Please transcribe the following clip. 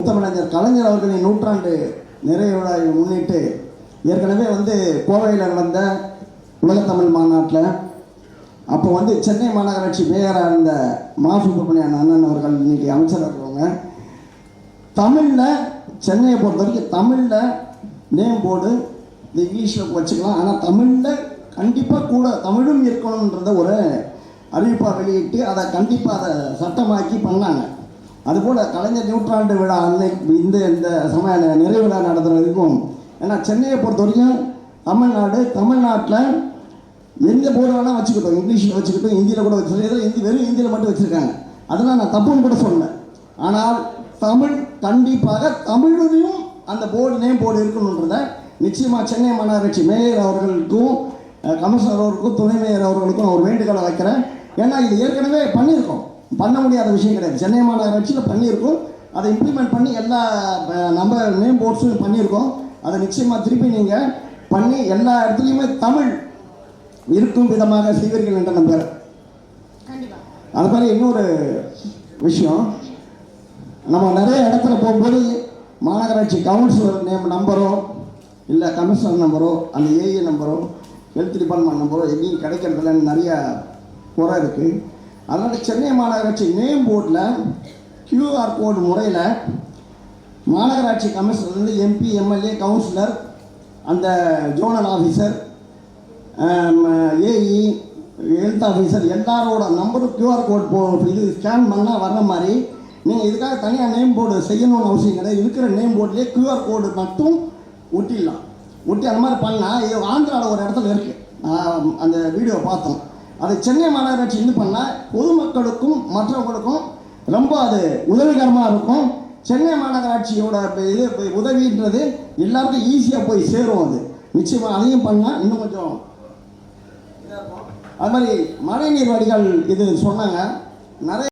முத்தமிழர் கலைஞர் அவர்களின் நூற்றாண்டு நிறைவு விழாவை முன்னிட்டு ஏற்கனவே கோவையில் நடந்த உலகத்தமிழ் மாநாட்டில் அப்போ சென்னை மாநகராட்சி மேயராக இருந்த மா சுப்பிரமணியன் அண்ணன் அவர்கள் இன்னைக்கு அமைச்சராக இருக்கிறவங்க தமிழில் சென்னையை பொறுத்த வரைக்கும் தமிழில் நேம் போர்டு இந்த இங்கிலீஷில் வச்சுக்கலாம், ஆனால் தமிழில் கண்டிப்பாக கூட தமிழும் இருக்கணுன்றத ஒரு அறிவிப்பாக வெளியிட்டு அதை கண்டிப்பாக அதை சட்டமாக்கி பண்ணாங்க. அதுபோல் கலைஞர் நூற்றாண்டு விழா அன்னைக்கு இந்த சமய நிறைவு விழா நடத்துறதுக்கும், ஏன்னா சென்னையை பொறுத்த வரைக்கும் தமிழ்நாட்டில் எந்த போர்டு வேணால் வச்சுக்கிட்டோம், இங்கிலீஷில் வச்சுக்கிட்டோம், ஹிந்தியில் கூட வச்சுருக்கோம், வெறும் ஹிந்தியில் மட்டும் வச்சுருக்காங்க. அதெல்லாம் நான் தப்புன்னு கூட சொன்னேன். ஆனால் தமிழ் கண்டிப்பாக தமிழையும் அந்த போர்டு நேம் போர்டு இருக்கணுன்றத நிச்சயமாக சென்னை மாநகராட்சி மேயர் அவர்களுக்கும் கமிஷனர் அவர்களுக்கும் துணை மேயர் அவர்களுக்கும் ஒரு வேண்டுகோளை வைக்கிறேன். ஏன்னா இது ஏற்கனவே பண்ணியிருக்கோம், பண்ண முடியாத விஷயம் கிடையாது. சென்னை மாநகராட்சியில் பண்ணியிருக்கோம், அதை இம்ப்ளிமெண்ட் பண்ணி எல்லா நம்ம நேம் போர்ட்ஸும் பண்ணியிருக்கோம். அதை நிச்சயமாக திருப்பி நீங்கள் பண்ணி எல்லா இடத்துலையுமே தமிழ் இருக்கும் விதமாக செய்வீர்கள் என்ற நம்புகிறேன். அது மாதிரி இன்னொரு விஷயம், நம்ம நிறைய இடத்துல போகும்போது மாநகராட்சி கவுன்சிலர் நம்பரோ இல்லை கமிஷனர் நம்பரோ அந்த ஏஏ நம்பரோ ஹெல்த் டிபார்ட்மெண்ட் நம்பரோ எங்கேயும் கிடைக்கிறதுல நிறைய குறை இருக்குது. அதனால் சென்னை மாநகராட்சி நேம் போர்டில் கியூஆர் கோடு முறையில் மாநகராட்சி கமிஷனர் எம்பி எம்எல்ஏ கவுன்சிலர் அந்த zonal officer AE health officer எல்லாரோட நம்பரும் கியூஆர் கோட் இது ஸ்கேன் பண்ணால் வர்ற மாதிரி நீங்கள் இதுக்காக தனியாக நேம் போர்டு செய்யணும்னு அவசியம் கிடையாது. இருக்கிற நேம் போர்ட்லேயே கியூஆர் கோடு மட்டும் ஒட்டிடலாம். ஒட்டி அந்த மாதிரி பண்ணால் இது ஆந்திராவில் ஒரு இடத்துல இருக்குது, அந்த வீடியோவை பார்த்தோம். அது சென்னை மாநகராட்சி இது பண்ணால் பொதுமக்களுக்கும் மற்றவங்களுக்கும் ரொம்ப அது உதவிகரமாக இருக்கும். சென்னை மாநகராட்சியோட இது உதவின்றது எல்லாருக்கும் ஈஸியாக போய் சேரும். அது நிச்சயமாக அதையும் பண்ணால் இன்னும் கொஞ்சம் இதாக இருக்கும். அது மாதிரி மழைநீர் வடிகால் இது சொன்னாங்க நிறைய